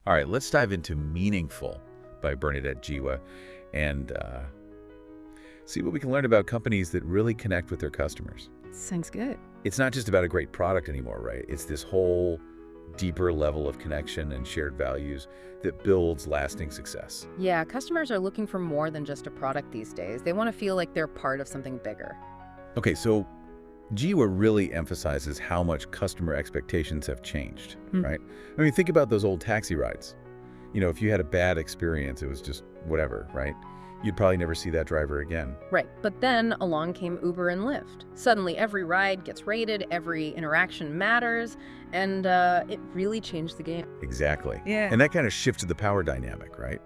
All right, let's dive into Meaningful by Bernadette Jiwa and see what we can learn about companies that really connect with their customers. Sounds good. It's not just about a great product anymore, right? It's this whole deeper level of connection and shared values that builds lasting success. Yeah, customers are looking for more than just a product these days. They want to feel like they're part of something bigger. Okay, so Jiwa really emphasizes how much customer expectations have changed, right? I mean, think about those old taxi rides. You know, if you had a bad experience, it was just whatever, right? You'd probably never see that driver again. Right, but then along came Uber and Lyft. Suddenly every ride gets rated, every interaction matters, and it really changed the game. Exactly. Yeah. And that kind of shifted the power dynamic, right?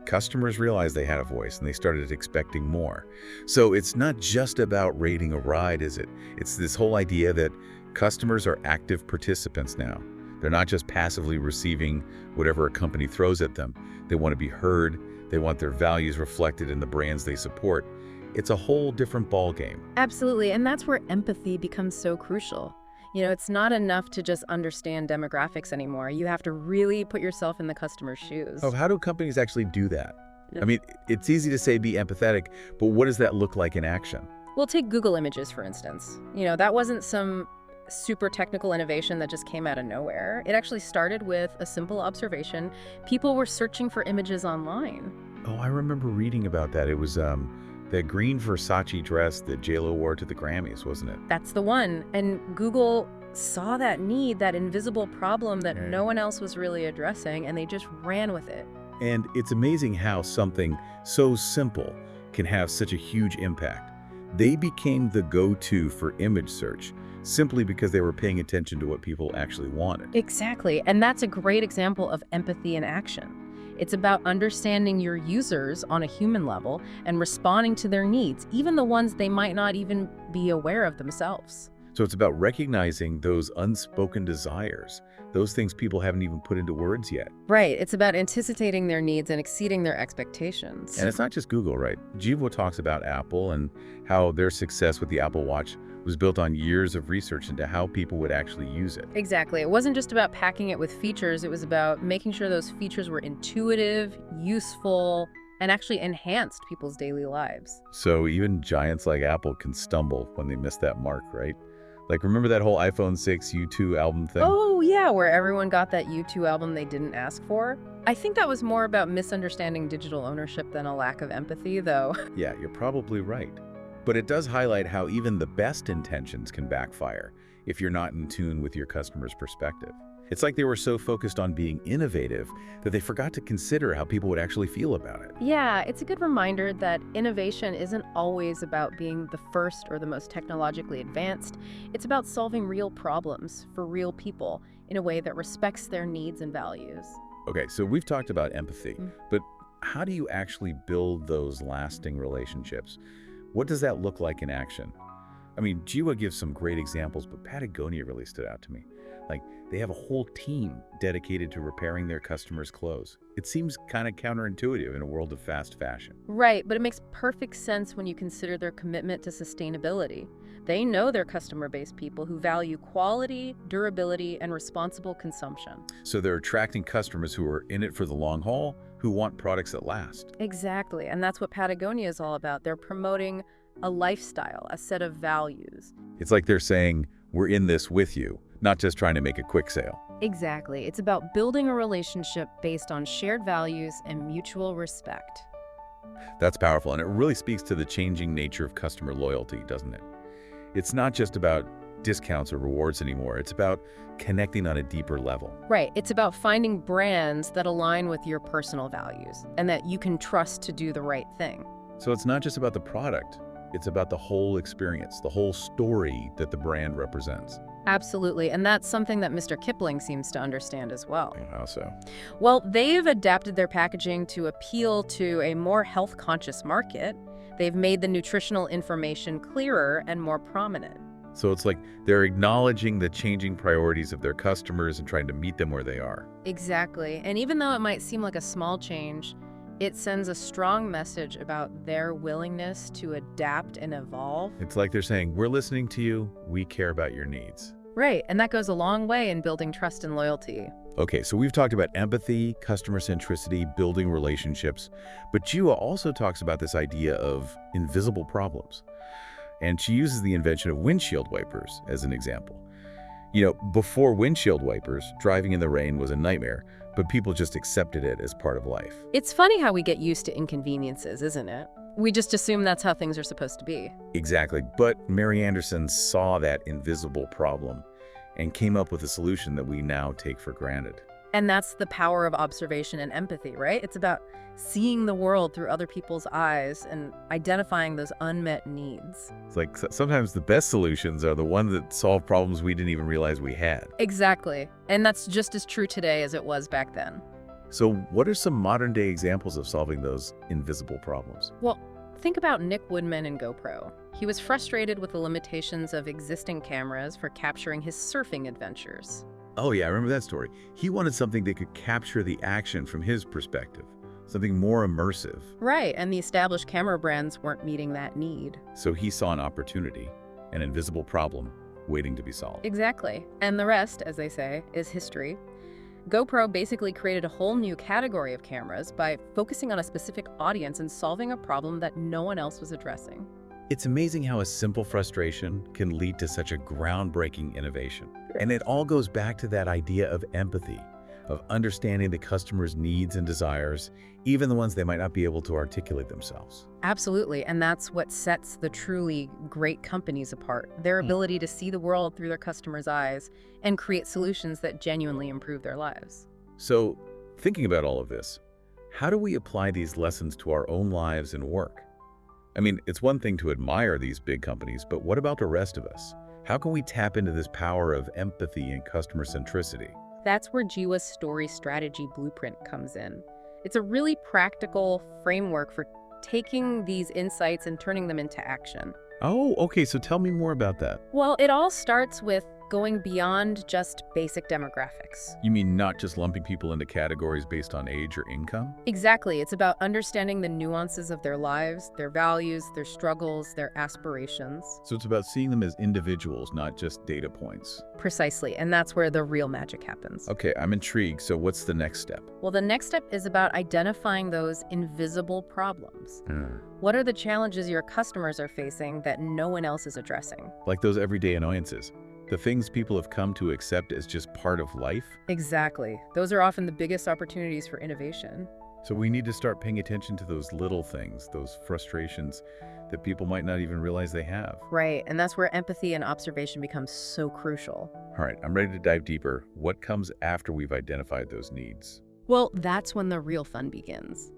Customers realized they had a voice and they started expecting more. So it's not just about rating a ride, is it? It's this whole idea that customers are active participants now. They're not just passively receiving whatever a company throws at them. They want to be heard. They want their values reflected in the brands they support. It's a whole different ballgame. Absolutely, and that's where empathy becomes so crucial. You know, it's not enough to just understand demographics anymore. You have to really put yourself in the customer's shoes. Oh, how do companies actually do that? Yep. I mean, it's easy to say be empathetic, but what does that look like in action? We'll take Google Images, for instance. You know, that wasn't some super technical innovation that just came out of nowhere. It actually started with a simple observation. People were searching for images online. Oh, I remember reading about that. It was the green Versace dress that JLo wore to the Grammys, wasn't it? That's the one. And Google saw that need, that invisible problem that no one else was really addressing, and they just ran with it. And it's amazing how something so simple can have such a huge impact. They became the go-to for image search simply because they were paying attention to what people actually wanted. Exactly. And that's a great example of empathy in action. It's about understanding your users on a human level and responding to their needs, even the ones they might not even be aware of themselves. So it's about recognizing those unspoken desires, those things people haven't even put into words yet. Right. It's about anticipating their needs and exceeding their expectations. And it's not just Google, right? Jiwa talks about Apple and how their success with the Apple Watch was built on years of research into how people would actually use it. Exactly. It wasn't just about packing it with features. It was about making sure those features were intuitive, useful, and actually enhanced people's daily lives. So even giants like Apple can stumble when they miss that mark, right? Like, remember that whole iPhone 6 U2 album thing? Oh, yeah, where everyone got that U2 album they didn't ask for. I think that was more about misunderstanding digital ownership than a lack of empathy, though. Yeah, you're probably right. But it does highlight how even the best intentions can backfire if you're not in tune with your customer's perspective. It's like they were so focused on being innovative that they forgot to consider how people would actually feel about it. Yeah, it's a good reminder that innovation isn't always about being the first or the most technologically advanced. It's about solving real problems for real people in a way that respects their needs and values. Okay, so we've talked about empathy, but how do you actually build those lasting relationships? What does that look like in action? I mean, Jiwa gives some great examples, but Patagonia really stood out to me. Like, they have a whole team dedicated to repairing their customers' clothes. It seems kind of counterintuitive in a world of fast fashion. Right, but it makes perfect sense when you consider their commitment to sustainability. They know their customer-based people who value quality, durability, and responsible consumption. So they're attracting customers who are in it for the long haul, who want products that last. Exactly, and that's what Patagonia is all about. They're promoting a lifestyle, a set of values. It's like they're saying, we're in this with you, not just trying to make a quick sale. Exactly. It's about building a relationship based on shared values and mutual respect. That's powerful, and it really speaks to the changing nature of customer loyalty, doesn't it? It's not just about discounts or rewards anymore. It's about connecting on a deeper level. Right. It's about finding brands that align with your personal values and that you can trust to do the right thing. So it's not just about the product. It's about the whole experience, the whole story that the brand represents. Absolutely, and that's something that Mr. Kipling seems to understand as well. How so? Well, they've adapted their packaging to appeal to a more health-conscious market. They've made the nutritional information clearer and more prominent. So it's like they're acknowledging the changing priorities of their customers and trying to meet them where they are. Exactly, and even though it might seem like a small change, it sends a strong message about their willingness to adapt and evolve. It's like they're saying, we're listening to you, we care about your needs. Right, and that goes a long way in building trust and loyalty. Okay, so we've talked about empathy, customer centricity, building relationships, but Jiwa also talks about this idea of invisible problems. And she uses the invention of windshield wipers as an example. Before windshield wipers, driving in the rain was a nightmare, but people just accepted it as part of life. It's funny how we get used to inconveniences, isn't it? We just assume that's how things are supposed to be. Exactly, but Mary Anderson saw that invisible problem and came up with a solution that we now take for granted. And that's the power of observation and empathy, right? It's about seeing the world through other people's eyes and identifying those unmet needs. It's like sometimes the best solutions are the ones that solve problems we didn't even realize we had. Exactly. And that's just as true today as it was back then. So what are some modern-day examples of solving those invisible problems? Well, think about Nick Woodman and GoPro. He was frustrated with the limitations of existing cameras for capturing his surfing adventures. Oh yeah, I remember that story. He wanted something that could capture the action from his perspective, something more immersive. Right, and the established camera brands weren't meeting that need. So he saw an opportunity, an invisible problem waiting to be solved. Exactly. And the rest, as they say, is history. GoPro basically created a whole new category of cameras by focusing on a specific audience and solving a problem that no one else was addressing. It's amazing how a simple frustration can lead to such a groundbreaking innovation. And it all goes back to that idea of empathy, of understanding the customer's needs and desires, even the ones they might not be able to articulate themselves. Absolutely, and that's what sets the truly great companies apart, their ability to see the world through their customers' eyes and create solutions that genuinely improve their lives. So, thinking about all of this, how do we apply these lessons to our own lives and work? I mean, it's one thing to admire these big companies, but what about the rest of us? How can we tap into this power of empathy and customer centricity? That's where Jiwa's story strategy blueprint comes in. It's a really practical framework for taking these insights and turning them into action. Oh, okay, so tell me more about that. Well, it all starts with going beyond just basic demographics. You mean not just lumping people into categories based on age or income? Exactly. It's about understanding the nuances of their lives, their values, their struggles, their aspirations. So it's about seeing them as individuals, not just data points. Precisely, and that's where the real magic happens. Okay, I'm intrigued. So what's the next step? Well, the next step is about identifying those invisible problems. What are the challenges your customers are facing that no one else is addressing? Like those everyday annoyances. The things people have come to accept as just part of life? Exactly. Those are often the biggest opportunities for innovation. So we need to start paying attention to those little things, those frustrations that people might not even realize they have. Right, and that's where empathy and observation becomes so crucial. All right, I'm ready to dive deeper. What comes after we've identified those needs? Well, that's when the real fun begins.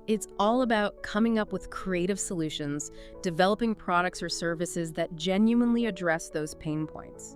It's all about coming up with creative solutions, developing products or services that genuinely address those pain points.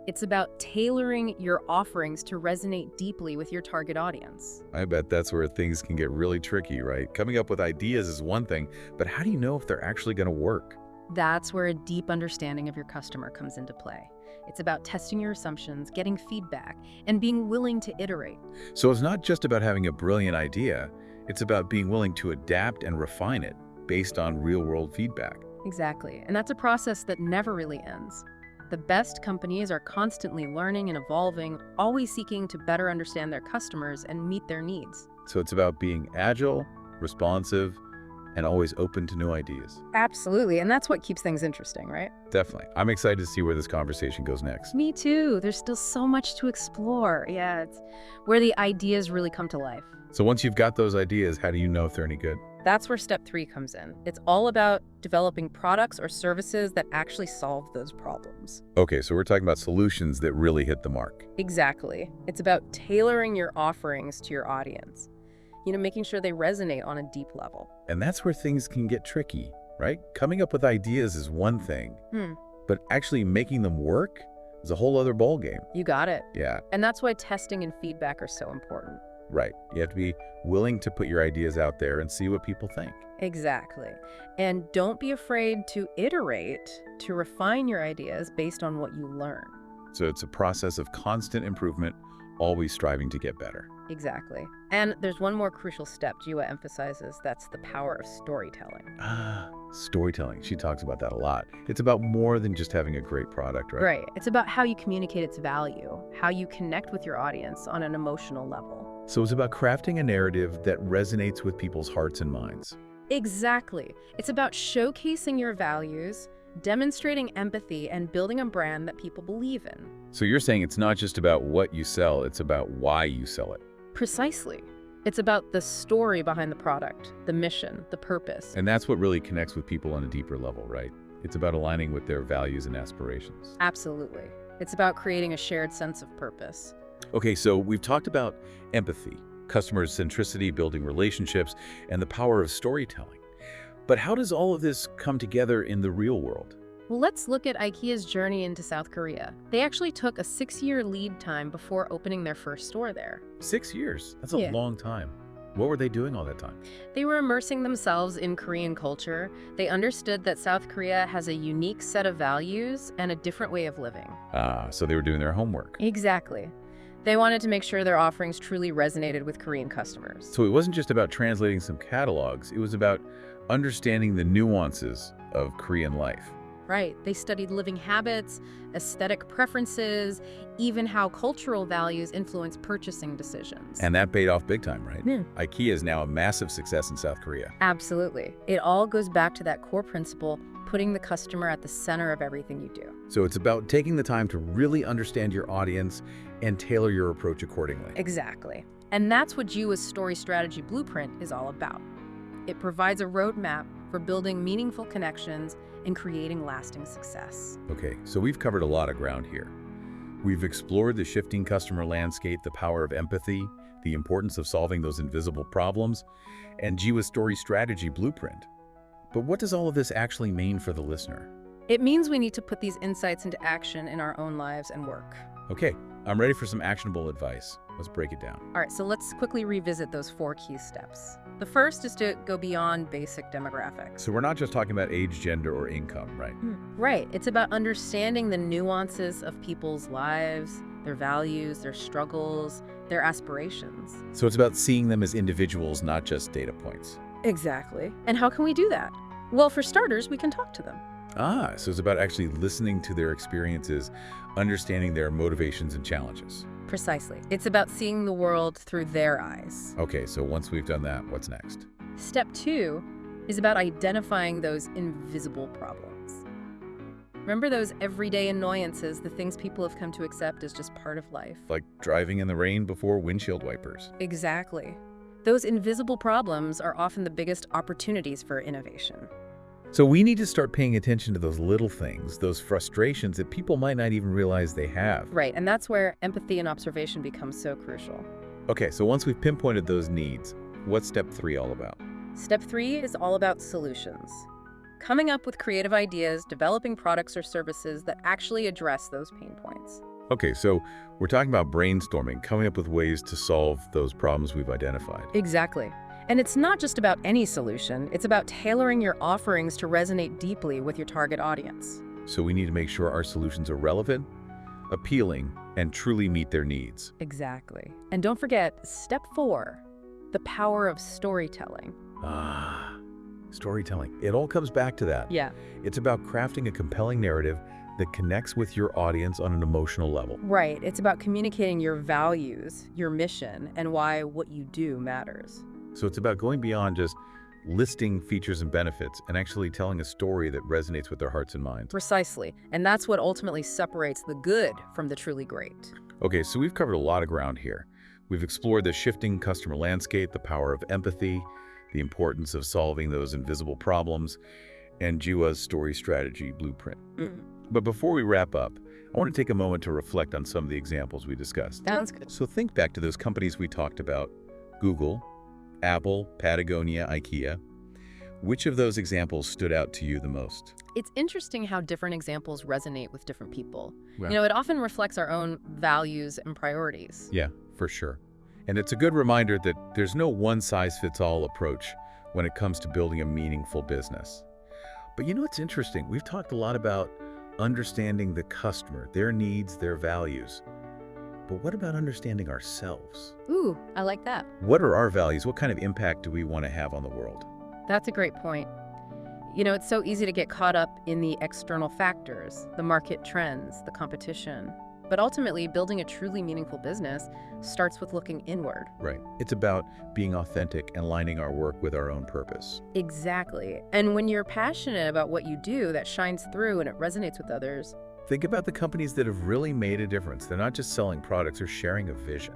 It's about tailoring your offerings to resonate deeply with your target audience. I bet that's where things can get really tricky, right? Coming up with ideas is one thing, but how do you know if they're actually going to work? That's where a deep understanding of your customer comes into play. It's about testing your assumptions, getting feedback, and being willing to iterate. So it's not just about having a brilliant idea. It's about being willing to adapt and refine it based on real-world feedback. Exactly, and that's a process that never really ends. The best companies are constantly learning and evolving, always seeking to better understand their customers and meet their needs. So it's about being agile, responsive, and always open to new ideas. Absolutely, and that's what keeps things interesting, right? Definitely. I'm excited to see where this conversation goes next. Me too. There's still so much to explore. Yeah, it's where the ideas really come to life. So once you've got those ideas, how do you know if they're any good? That's where step 3 comes in. It's all about developing products or services that actually solve those problems. Okay, so we're talking about solutions that really hit the mark. Exactly. It's about tailoring your offerings to your audience. Making sure they resonate on a deep level. And that's where things can get tricky, right? Coming up with ideas is one thing, but actually making them work is a whole other ballgame. You got it. Yeah. And that's why testing and feedback are so important. Right. You have to be willing to put your ideas out there and see what people think. Exactly. And don't be afraid to iterate, to refine your ideas based on what you learn. So it's a process of constant improvement, always striving to get better. Exactly. And there's one more crucial step Jiwa emphasizes, that's the power of storytelling. Storytelling. She talks about that a lot. It's about more than just having a great product, right? Right. It's about how you communicate its value, how you connect with your audience on an emotional level. So it's about crafting a narrative that resonates with people's hearts and minds. Exactly. It's about showcasing your values, demonstrating empathy, and building a brand that people believe in. So you're saying it's not just about what you sell, it's about why you sell it. Precisely. It's about the story behind the product, the mission, the purpose. And that's what really connects with people on a deeper level, right? It's about aligning with their values and aspirations. Absolutely. It's about creating a shared sense of purpose. Okay, so we've talked about empathy, customer centricity, building relationships, and the power of storytelling. But how does all of this come together in the real world? Well, let's look at IKEA's journey into South Korea. They actually took a 6-year lead time before opening their first store there. 6 years. That's a Yeah. long time. What were they doing all that time? They were immersing themselves in Korean culture. They understood that South Korea has a unique set of values and a different way of living. So they were doing their homework. Exactly. They wanted to make sure their offerings truly resonated with Korean customers. So it wasn't just about translating some catalogs, it was about understanding the nuances of Korean life. Right. They studied living habits, aesthetic preferences, even how cultural values influence purchasing decisions. And that paid off big time, right? Yeah. IKEA is now a massive success in South Korea. Absolutely. It all goes back to that core principle, putting the customer at the center of everything you do. So it's about taking the time to really understand your audience and tailor your approach accordingly. Exactly. And that's what Jiwa's story strategy blueprint is all about. It provides a roadmap for building meaningful connections and creating lasting success. Okay, so we've covered a lot of ground here. We've explored the shifting customer landscape, the power of empathy, the importance of solving those invisible problems, and Jiwa's story strategy blueprint. But what does all of this actually mean for the listener? It means we need to put these insights into action in our own lives and work. Okay, I'm ready for some actionable advice. Let's break it down. All right, so let's quickly revisit those 4 key steps. The first is to go beyond basic demographics. So we're not just talking about age, gender, or income, right? Right. It's about understanding the nuances of people's lives, their values, their struggles, their aspirations. So it's about seeing them as individuals, not just data points. Exactly. And how can we do that? Well, for starters, we can talk to them. So it's about actually listening to their experiences, understanding their motivations and challenges. Precisely. It's about seeing the world through their eyes. Okay, so once we've done that, what's next? Step 2 is about identifying those invisible problems. Remember those everyday annoyances, the things people have come to accept as just part of life? Like driving in the rain before windshield wipers. Exactly. Those invisible problems are often the biggest opportunities for innovation. So we need to start paying attention to those little things, those frustrations that people might not even realize they have. Right, and that's where empathy and observation becomes so crucial. Okay, so once we've pinpointed those needs, what's step 3 all about? Step 3 is all about solutions. Coming up with creative ideas, developing products or services that actually address those pain points. Okay, so we're talking about brainstorming, coming up with ways to solve those problems we've identified. Exactly. And it's not just about any solution, it's about tailoring your offerings to resonate deeply with your target audience. So we need to make sure our solutions are relevant, appealing, and truly meet their needs. Exactly. And don't forget, step 4, the power of storytelling. Storytelling. It all comes back to that. Yeah. It's about crafting a compelling narrative that connects with your audience on an emotional level. Right. It's about communicating your values, your mission, and why what you do matters. So it's about going beyond just listing features and benefits and actually telling a story that resonates with their hearts and minds. Precisely. And that's what ultimately separates the good from the truly great. Okay, so we've covered a lot of ground here. We've explored the shifting customer landscape, the power of empathy, the importance of solving those invisible problems, and Jiwa's story strategy blueprint. But before we wrap up, I want to take a moment to reflect on some of the examples we discussed. Sounds good. So think back to those companies we talked about: Google, Apple, Patagonia, IKEA. Which of those examples stood out to you the most? It's interesting how different examples resonate with different people. Well- It often reflects our own values and priorities. Yeah, for sure. And it's a good reminder that there's no one-size-fits-all approach when it comes to building a meaningful business. But it's interesting. We've talked a lot about understanding the customer, their needs, their values. But what about understanding ourselves? Ooh, I like that. What are our values? What kind of impact do we want to have on the world? That's a great point. It's so easy to get caught up in the external factors, the market trends, the competition. But ultimately, building a truly meaningful business starts with looking inward. Right. It's about being authentic and lining our work with our own purpose. Exactly. And when you're passionate about what you do, that shines through and it resonates with others. Think about the companies that have really made a difference. They're not just selling products or sharing a vision.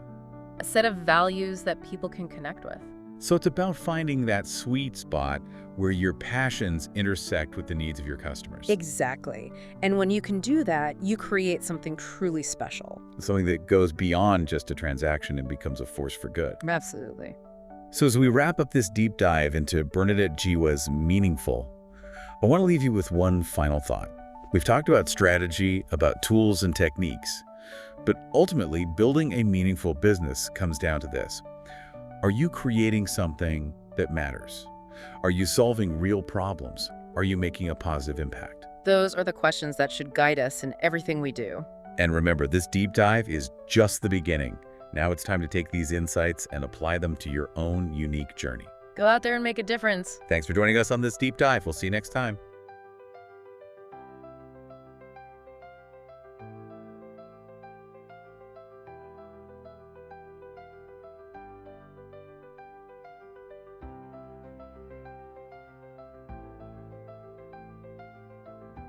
A set of values that people can connect with. So it's about finding that sweet spot where your passions intersect with the needs of your customers. Exactly. And when you can do that, you create something truly special. Something that goes beyond just a transaction and becomes a force for good. Absolutely. So as we wrap up this deep dive into Bernadette Jiwa's Meaningful, I want to leave you with one final thought. We've talked about strategy, about tools and techniques, but ultimately building a meaningful business comes down to this. Are you creating something that matters? Are you solving real problems? Are you making a positive impact? Those are the questions that should guide us in everything we do. And remember, this deep dive is just the beginning. Now it's time to take these insights and apply them to your own unique journey. Go out there and make a difference. Thanks for joining us on this deep dive. We'll see you next time.